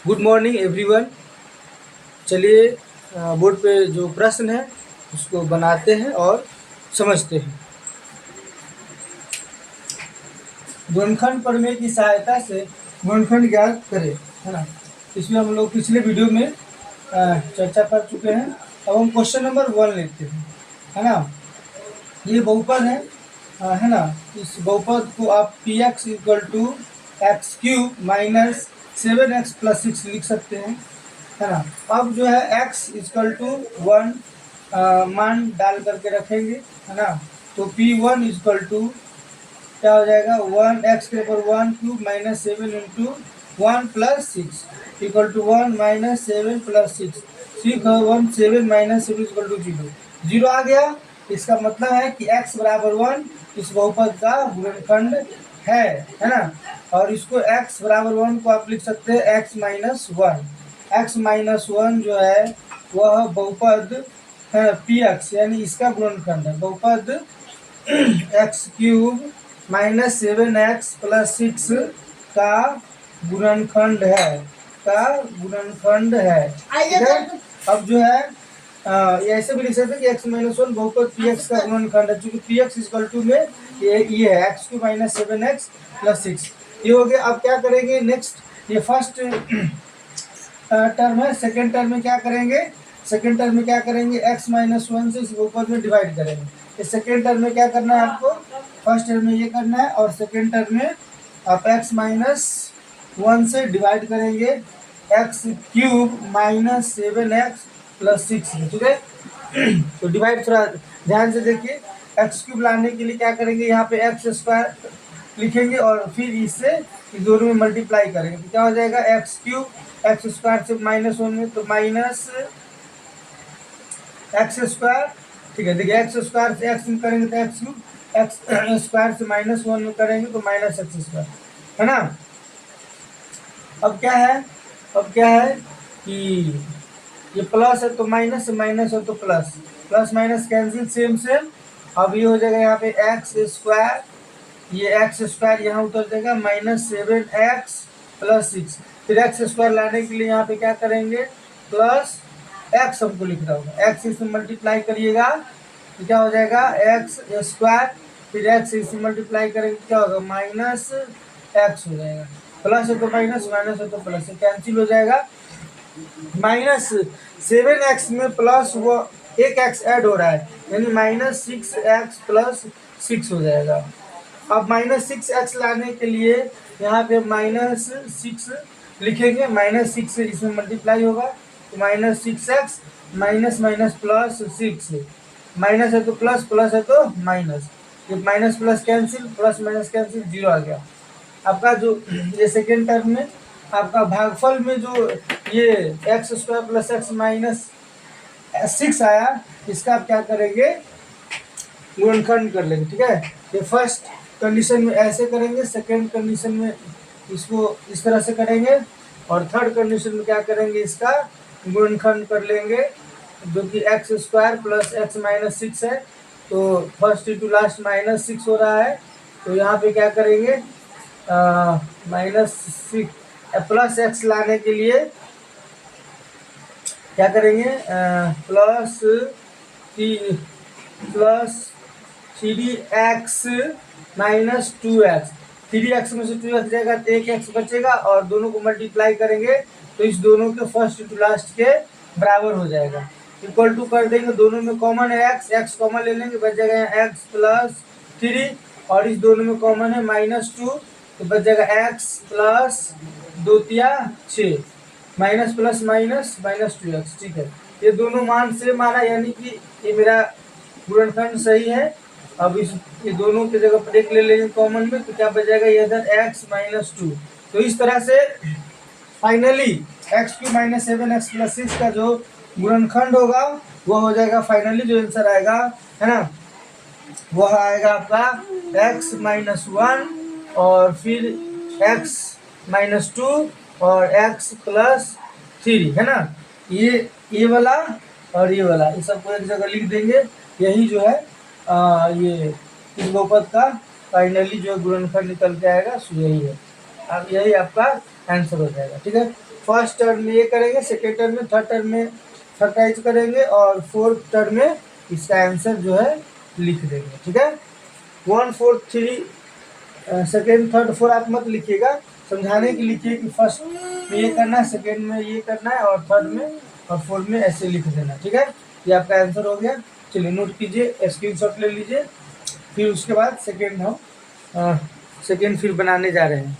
Good morning everyone. चलिए board पे जो प्रश्न है उसको बनाते हैं और समझते हैं। गुणनखंड प्रमेय की सहायता से गुणनखंड ज्ञात करें, है ना। इसमें हम लोग पिछले वीडियो में चर्चा कर चुके हैं। अब हम क्वेश्चन नंबर 1 लेते हैं, है ना। ये बहुपद है ना। इस बहुपद को आप P X equal to X cube minus 7x plus 6 लिख सकते हैं, है ना। अब जो है x इक्वल टू 1 मान डाल करके रखेंगे, है ना। तो P1 इक्वल टू क्या हो जाएगा, 1x के ऊपर 1 cube minus 7 into 1 plus 6 equal to 1 minus 7 plus 6 1 7 minus 7 equal to 0 0 आ गया। इसका मतलब है कि x बराबर 1 इस बहुपद का गुणनखंड है ना। और इसको x बराबर 1 को आप लिख सकते हैं x माइनस 1। x माइनस 1 जो है वह बहुपद है पी एक्स, यानी इसका गुणनखंड है। बहुपद x cube minus 7x plus 6 का गुणनखंड है, ठीक है। अब जो है ये ऐसे भी लिख सकते हैं कि x माइनस 1 बहुपद पी एक्स का गुणनखंड है, चूंकि पी एक्स इक्वल टू में ये है x cube minus 7x plus 6। ये हो गया। अब क्या करेंगे नेक्स्ट, ये फर्स्ट टर्म है। सेकेंड टर्म में क्या करेंगे, सेकेंड टर्म में क्या करेंगे, x माइनस 1 से इस बहुपद में डिवाइड करेंगे। इस सेकेंड टर्म में क्या करना है आपको, फर्स्ट टर्म में ये करना है और सेकेंड टर्म में आप x माइनस 1 से डिवाइड करेंगे x cube minus 7x plus 6, ठीक है। तो डिवाइड थोड़ा ध्यान से देखिए। एक्स क्यूब लाने के लिए क्या करेंगे, यहाँ पे एक्स स्क्वायर लिखेंगे और फिर इससे इस दोनों में मल्टीप्लाई करेंगे तो क्या हो जाएगा, एक्स क्यूब एक्स स्क्वायर से माइनस 1 में तो माइनस एक्स स्क्वायर, ठीक है। देखिए एक्स स्क्वायर से एक्स में करेंगे तो एक्स क्यूब, एक्स स्क्वायर से माइनस 1 में करेंगे तो माइनस एक्स स्क्वायर, है ना। अब क्या है, अब क्या है कि ये प्लस है तो माइनस, माइनस है तो plus, plus minus cancel same same. अब ये हो जाएगा यहाँ पे एक्स स्क्वायर, ये एक्स स्क्वायर यहाँ उतर जाएगा माइनस 7x प्लस 6। फिर एक्स स्क्वायर लाने के लिए यहाँ पे क्या करेंगे, प्लस एक्स हमको लिखना होगा, एक्स इसमें मल्टीप्लाई करिएगा तो क्या हो जाएगा एक्स स्क्वायर, फिर एक्स इसमें मल्टीप्लाई करेंगे क्या होगा माइनस एक्स हो जाएगा। प्लस है तो माइनस, माइनस है तो प्लस, कैंसिल हो जाएगा। माइनस 7x में प्लस वो एक एक्स ऐड हो रहा है यानी माइनस 6x प्लस 6 हो जाएगा। अब माइनस 6x लाने के लिए यहाँ पे माइनस 6 लिखेंगे, माइनस 6 से इसमें मल्टीप्लाई होगा तो minus 6x minus minus plus 6, minus है तो प्लस, प्लस है तो माइनस, ये minus plus cancel, plus minus cancel, 0 आ गया आपका। जो ये सेकेंड टर्म में आपका भागफल में जो ये x square plus x minus 6 आया, इसका आप क्या करेंगे गुणनखंड कर लेंगे, ठीक है। ये फर्स्ट कंडीशन में ऐसे करेंगे, सेकेंड कंडीशन में इसको इस तरह से करेंगे और थर्ड कंडीशन में क्या करेंगे, इसका गुणनखंड कर लेंगे जो कि x square plus x minus 6 है। तो फर्स्ट टू लास्ट माइनस 6 हो रहा है तो यहाँ पे क्या करेंगे माइनस 6 प्लस एक्स लाने के लिए क्या करेंगे plus three x minus 2x, 3x में से 2x जाएगा तो एक एक्स बचेगा और दोनों को मल्टीप्लाई करेंगे तो इस दोनों के फर्स्ट टू लास्ट के बराबर हो जाएगा। इक्वल टू कर देंगे, दोनों में कॉमन है एक्स, एक्स कॉमन ले लेंगे, बच जाएगा एक्स प्लस 3 और इस दोनों में कॉमन है माइनस 2 तो बच जाएगा एक्स प्लस 2 तिया 6, minus plus minus minus 2x, ठीक है। ये दोनों मान सेम आ रहा है यानी कि ये मेरा गुणनखंड सही है। अब इस ये दोनों की जगह पर एक ले लेंगे कॉमन में तो क्या बच जाएगा ये इधर x माइनस 2। तो इस तरह से finally x Q minus 7x plus 6 का जो गुणनखंड होगा वो हो जाएगा, फाइनली जो आंसर आएगा, है ना, वह आएगा आपका x माइनस 1 और फिर x माइनस 2 और x प्लस 3, है ना। ये वाला और ये वाला ये सबको एक जगह लिख देंगे, यही जो है ये इस बहुपद का फाइनली जो गुणनखंड निकल के आएगा सो यही है। अब यही आपका आंसर हो जाएगा, ठीक है। फर्स्ट टर्म में ये करेंगे, सेकेंड टर्म में, थर्ड टर्म में फैक्टराइज करेंगे और फोर्थ टर्म में इसका आंसर जो है लिख देंगे। ठीक है, 1 4 3 सेकेंड थर्ड फोर आप मत लिखिएगा, समझाने के लिखिए कि फर्स्ट में ये करना है, सेकेंड में ये करना है और थर्ड में और फोर्थ में ऐसे लिख देना। ठीक है, ये आपका आंसर हो गया। चलिए नोट कीजिए, स्क्रीनशॉट ले लीजिए, फिर उसके बाद सेकेंड हम सेकेंड फिर बनाने जा रहे हैं।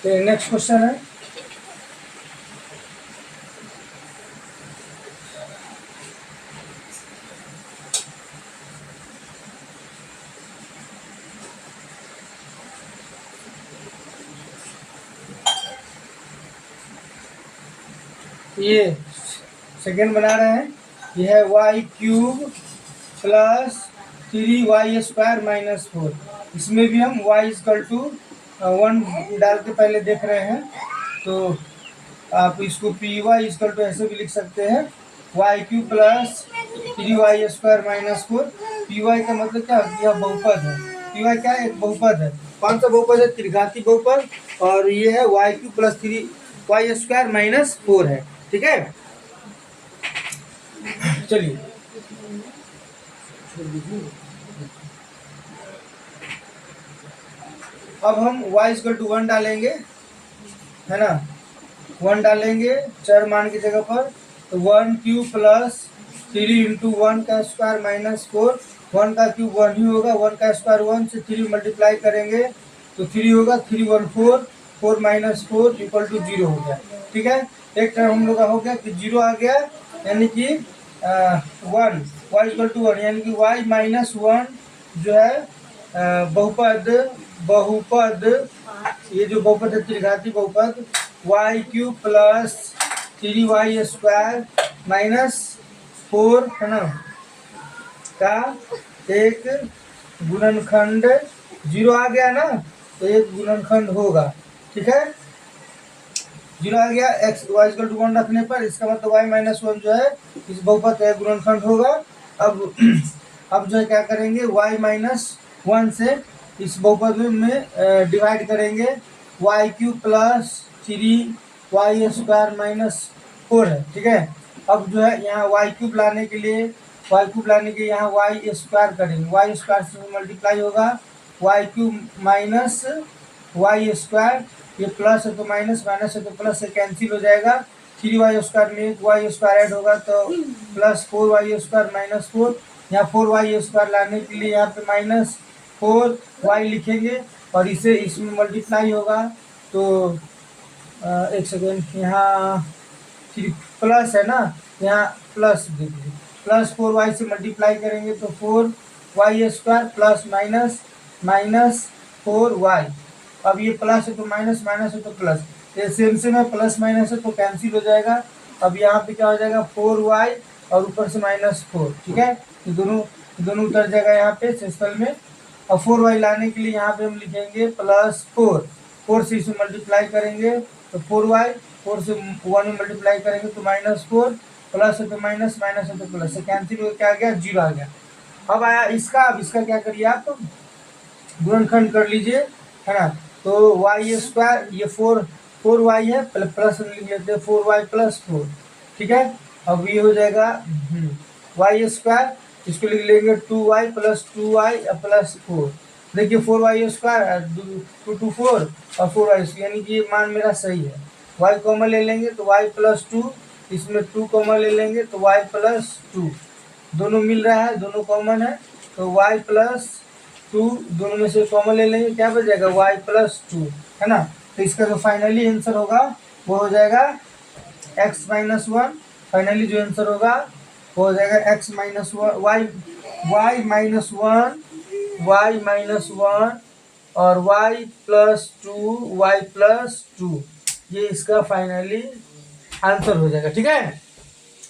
नेक्स्ट क्वेश्चन है, ये सेकेंड बना रहे हैं, ये है Y cube plus 3y square minus 4। इसमें भी हम y इक्वल टू 1 डाल के पहले देख रहे हैं, तो आप इसको पी वाई इक्वल टू ऐसे भी लिख सकते हैं, Y cube plus 3y square minus 4। P Y का मतलब क्या है, यह बहुपद है। पी वाई क्या है, एक बहुपद है। कौन सा बहुपद है, त्रिघाती बहुपद, और ये है Y cube plus 3y square minus 4 है। ठीक है, चलिए अब हम y इक्वल टू 1 डालेंगे, है ना, 1 डालेंगे चर मान की जगह पर, तो 1 क्यूब प्लस 3 इंटू 1 का स्क्वायर माइनस 4। 1 का क्यूब 1 ही होगा, 1 का स्क्वायर 1 से 3 मल्टीप्लाई करेंगे तो 3 होगा, 3 1 4, 4 माइनस 4 इक्वल टू 0 हो गया। ठीक है, एक टर्म हम लोग का हो गया कि 0 आ गया, यानी कि 1 y इक्वल टू 1, यानी कि y माइनस 1 जो है बहुपद ये जो बहुपद है त्रिघाती बहुपद Y cube plus 3y square minus 4, है ना, का एक गुणनखंड 0 आ गया ना, तो एक गुणनखंड होगा। ठीक है, 0 आ गया, x y इक्वल टू 1 रखने पर इसका मतलब y माइनस 1 जो है इस बहुपद का एक गुणनखंड होगा। अब जो है क्या करेंगे, y माइनस 1 से इस बहुपद में डिवाइड करेंगे, Y cube plus 3y square minus 4 है। ठीक है, अब जो है यहाँ वाई क्यूब लाने के लिए यहाँ वाई स्क्वायर करेंगे, वाई स्क्वायर से मल्टीप्लाई होगा, Y cube minus Y square, ये प्लस है तो माइनस, माइनस है तो प्लस से कैंसिल हो जाएगा। 3y स्क्वायर में एक वाई स्क्वायर ऐड होगा तो प्लस 4y स्क्वायर माइनस 4। यहाँ 4y स्क्वायर लाने के लिए यहाँ पे माइनस 4y लिखेंगे और इसे इसमें मल्टीप्लाई होगा, तो एक सेकेंड, यहाँ प्लस है ना, यहाँ प्लस देखिए, प्लस 4y से मल्टीप्लाई करेंगे तो 4y square plus minus minus 4y। अब ये प्लस है तो माइनस, माइनस है तो प्लस, ये सेम है, प्लस माइनस है तो कैंसिल हो जाएगा। अब यहाँ पे क्या हो जाएगा, 4y और ऊपर से माइनस 4। ठीक है, तो दोनों उतर जाएगा यहाँ पे सेक्शनल में। और 4y लाने के लिए यहाँ पे हम लिखेंगे प्लस 4 से इसे मल्टीप्लाई करेंगे तो 4y, 4 से 1 में मल्टीप्लाई करेंगे तो माइनस 4, प्लस है तो माइनस, माइनस है तो प्लस, से कैंसिल हो क्या आ गया, 0 आ गया। अब आया इसका, अब इसका क्या करिए आप, गुणनखंड कर लीजिए, है ना, तो वाई स्क्वायर, ये 4y है, प्लस लिख लेते हैं 4y प्लस 4। ठीक है, अब ये हो जाएगा वाई स्क्वायर, इसको लिख लेंगे 2y प्लस 2y प्लस 4। देखिए 4y² 2 2 4 और 4y, यानी कि ये मान मेरा सही है। y कॉमन ले लेंगे तो y प्लस 2, इसमें 2 कॉमन ले लेंगे तो y प्लस 2, दोनों मिल रहा है, दोनों कॉमन है तो y प्लस 2, दोनों में से कॉमन ले लेंगे, क्या बच जाएगा y प्लस 2, है ना। तो इसका जो फाइनली आंसर होगा वो हो जाएगा x माइनस 1। फाइनली जो आंसर होगा वो हो जाएगा x minus 1, y minus 1, y minus 1 और y प्लस 2, y प्लस 2, ये इसका फाइनली आंसर हो जाएगा। ठीक है,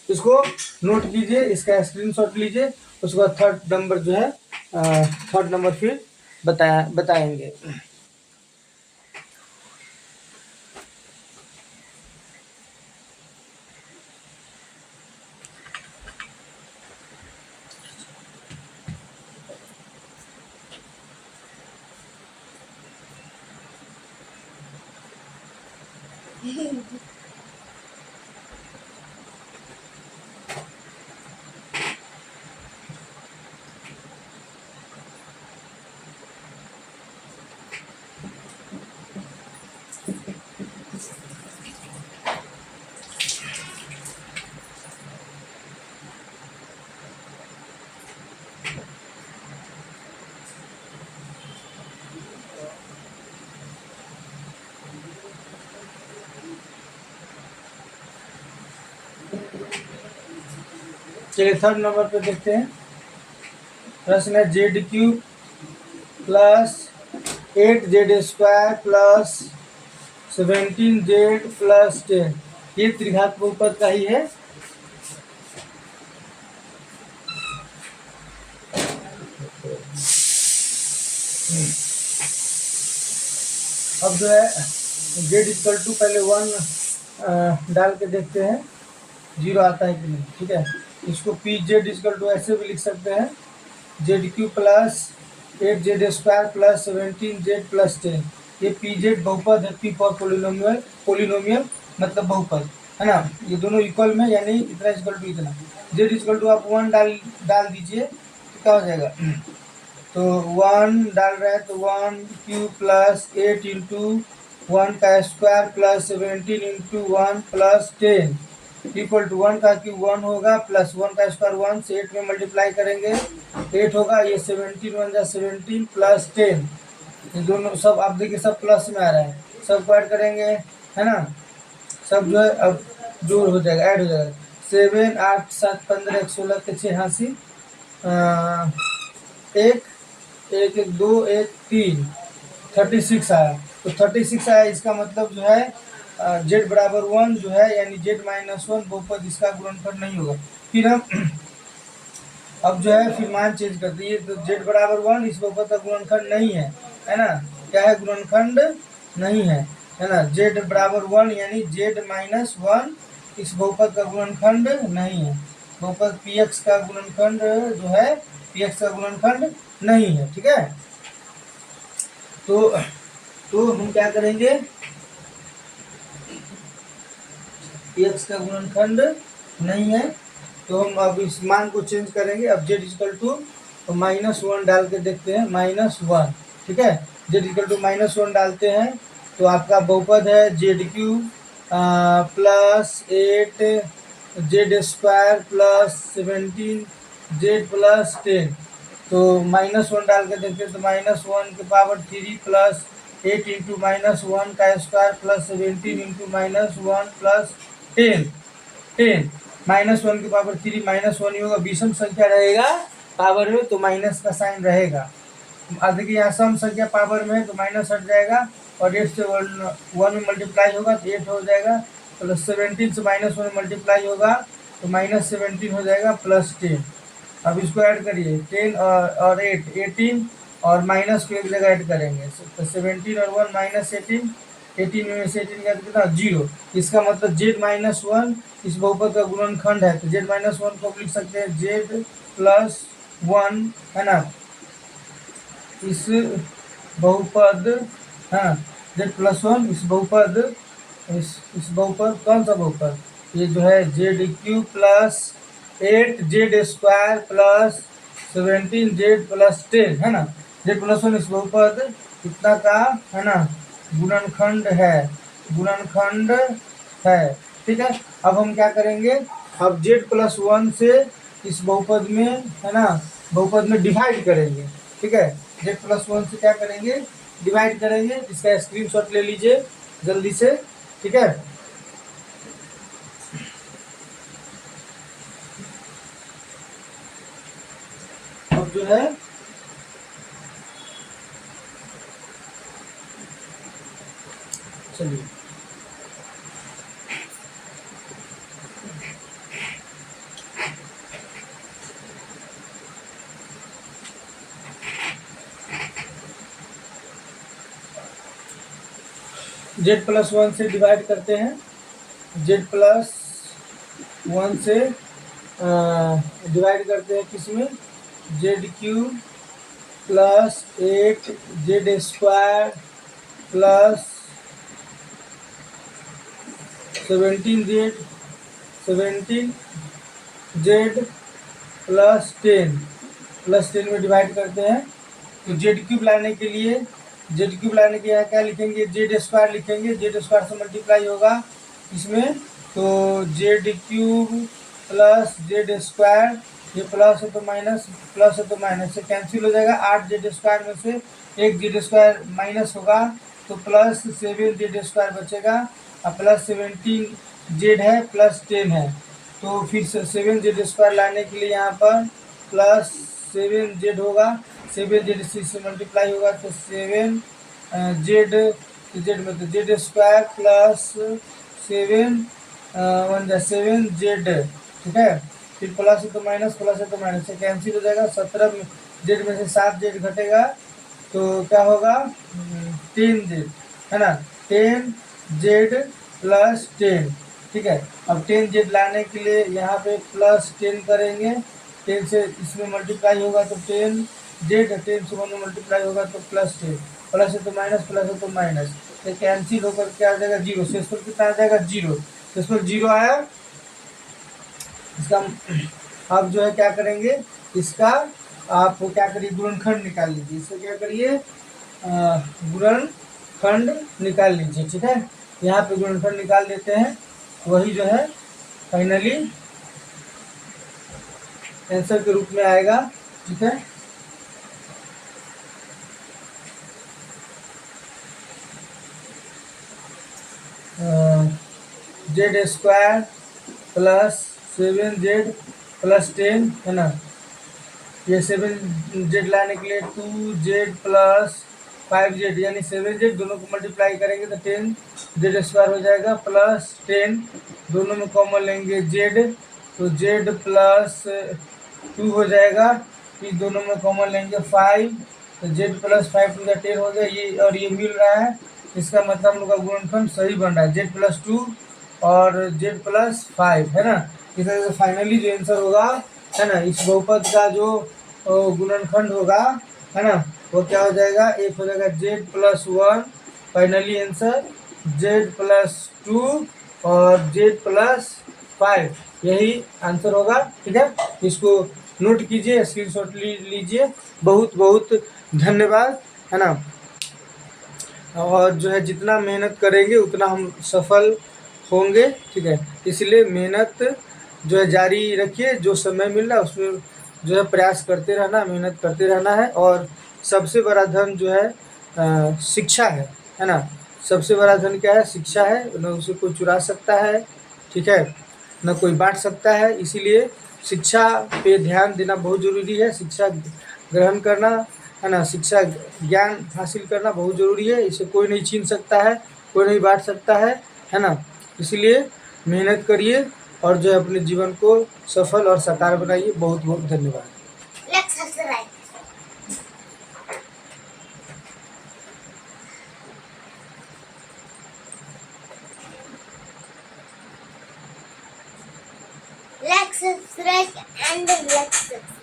इसको नोट कीजिए, इसका स्क्रीनशॉट लीजिए, उसके बाद थर्ड नंबर जो है थर्ड नंबर फिर बताएंगे। चलिए थर्ड नंबर पे देखते हैं। प्रश्न है ZQ plus 8Z² plus 17Z plus 10, ये त्रिघात बहुपद का ही है। अब जो है Z पहले 1 डाल के देखते हैं 0 आता है कि नहीं। ठीक है, इसको PZ ऐसे भी लिख सकते हैं, ZQ plus 8Z² plus 17Z plus 10, ये PZ बहुपद है, P फॉर पोलिनोमियल मतलब बहुपद, है ना। ये दोनों इक्वल में, यानी इतना इक्वल टू इतना। Z आप 1 डाल दीजिए तो क्या हो जाएगा, तो 1 डाल रहे हैं तो 1 प्लस 8 इंटू 1 का square plus 17 into 1 plus 10 equal to 1 का क्यूब 1 होगा प्लस 1 का स्क्वायर 1 से 8 में मल्टीप्लाई करेंगे 8 होगा, ये 17 1 जा 17 प्लस 10, ये दोनों सब आप देखिए सब प्लस में आ रहा है, सब ऐड करेंगे, है ना। सब जो है अब जोड़ हो जाएगा, ऐड हो जाएगा। 7 8 7 15 1 16 के 6 80 1 1 1 2 1 3 36 आया, तो 36 आया, इसका मतलब जो है Z बराबर 1 जो है, यानी Z माइनस 1 बहुपद इसका गुणनफल नहीं होगा। फिर हम अब जो है फिर मान चेंज कर दिए, तो Z बराबर 1 इस बहुपद का गुणनखंड नहीं है ना, क्या है, गुणनखंड नहीं है ना। Z बराबर 1 यानी Z माइनस 1 इस बहुपद का गुणनखंड नहीं है, बहुपद PX का गुणनखंड जो है, PX का गुणनखंड नहीं है। ठीक है, तो हम क्या करेंगे, PX का गुणनखंड नहीं है, तो हम अब इस मान को चेंज करेंगे। अब Z तो -1 डाल के देखते हैं, -1। ठीक है, Z -1 डालते हैं तो आपका बहुपद है ZQ plus 8Z² plus 17Z plus 10, तो -1 डाल के देखते हैं तो -1 के पावर 3 प्लस 8 इंटू -1 का स्क्वायर प्लस 17 इंटू -1 प्लस 10 -1 के पावर 3 -1 ही होगा, विषम संख्या रहेगा पावर में तो माइनस का साइन रहेगा। देखिए यहाँ सम संख्या पावर में है तो माइनस हट जाएगा और 8 से 1 में मल्टीप्लाई होगा तो 8 हो जाएगा, प्लस 17 से -1 में मल्टीप्लाई होगा तो -17 हो जाएगा प्लस 10। अब इसको ऐड करिए 10 और 8 18 और माइनस को एक जगह ऐड करेंगे तो 17 और 1 -18, 18 में से 18 का कितना 0, इसका मतलब Z माइनस 1 इस बहुपद का गुणनखंड है, तो Z माइनस 1 को लिख सकते हैं Z प्लस 1, है ना, इस बहुपद, हाँ Z प्लस 1 इस बहुपद, इस बहुपद कौन सा बहुपद, ये जो है ZQ plus 8z² plus 17z+10 है ना, z+1 इस बहुपद कितना का है ना गुणनखंड है, गुणनखंड है। ठीक है, अब हम क्या करेंगे, अब z+1 से इस बहुपद में है ना बहुपद में डिवाइड करेंगे। ठीक है, z+1 से क्या करेंगे, डिवाइड करेंगे। इसका स्क्रीनशॉट ले लीजिए जल्दी से। ठीक है, अब जो है चलिए z+1 से डिवाइड करते हैं, z+1 से डिवाइड करते हैं किसमें, z³ plus 8z² plus 17z+10 में डिवाइड करते हैं। तो z³ लाने के लिए यहाँ क्या लिखेंगे, z² लिखेंगे, z² से मल्टीप्लाई होगा इसमें, तो z³ प्लस z², ये प्लस है तो माइनस, प्लस है तो माइनस से कैंसिल हो जाएगा। 8z² में से एक z² माइनस होगा तो प्लस 7z² बचेगा, और प्लस 17z है प्लस 10 है, तो फिर 7z² लाने के लिए यहाँ पर प्लस 7z होगा, 7z से मल्टीप्लाई होगा तो 7z में तो z² प्लस 7z। ठीक है, फिर प्लस है तो माइनस, प्लस है तो माइनस से कैंसिल हो जाएगा। 17 में z में से 7z घटेगा तो क्या होगा 10z है ना, 10z+10। ठीक है, अब 10z लाने के लिए यहाँ पे प्लस 10 करेंगे, 10 से इसमें मल्टीप्लाई होगा तो 10z, 10 से 1 में मल्टीप्लाई होगा तो प्लस 10, प्लस है तो माइनस, प्लस है तो माइनस, तो कैंसिल होकर क्या आ जाएगा 0, शेषफल कितना आ जाएगा 0, शेषफल 0 आया। इसका आप जो है क्या करेंगे, इसका आप क्या करिए गुणनखंड निकाल लीजिए, इसका क्या करिए गुणनखंड निकाल लीजिए। ठीक है, यहाँ पे गुणनखंड निकाल देते हैं, वही जो है फाइनली आंसर के रूप में आएगा। ठीक है, z² प्लस 7z+10 है ना, ये 7z लाने के लिए 2z प्लस 5z यानी 7z, दोनों को मल्टीप्लाई करेंगे तो 10z² हो जाएगा, प्लस 10 दोनों में कॉमन लेंगे z, तो z प्लस 2 हो जाएगा, फिर दोनों में कॉमन लेंगे 5, तो z प्लस 5 टू 10 हो गया, ये और ये मिल रहा है, इसका मतलब हम लोग का गुणनखंड सही बन रहा है, z+2 और z+5 है ना। इस तरह से फाइनली जो आंसर होगा है ना, इस बहुपद का जो गुणनखंड होगा है ना, वो क्या हो जाएगा, एक हो जाएगा z+1, फाइनली आंसर z+2 और z+5, यही आंसर होगा। ठीक है, इसको नोट कीजिए, स्क्रीनशॉट लीजिए। बहुत बहुत धन्यवाद है ना, और जो है जितना मेहनत करेंगे उतना हम सफल होंगे। ठीक है, इसलिए मेहनत जो है जारी रखिए, जो समय मिल रहा है उसमें जो है प्रयास करते रहना, मेहनत करते रहना है। और सबसे बड़ा धन जो है शिक्षा है ना, सबसे बड़ा धन क्या है, शिक्षा है, न उसे कोई चुरा सकता है, ठीक है, न कोई बांट सकता है। इसीलिए शिक्षा पे ध्यान देना बहुत ज़रूरी है, शिक्षा ग्रहण करना है ना, शिक्षा ज्ञान हासिल करना बहुत ज़रूरी है, इसे कोई नहीं छीन सकता है, कोई नहीं बांट सकता है ना। इसलिए मेहनत करिए और जो है अपने जीवन को सफल और साकार बनाइए। बहुत बहुत धन्यवाद। Like, subscribe and like subscribe.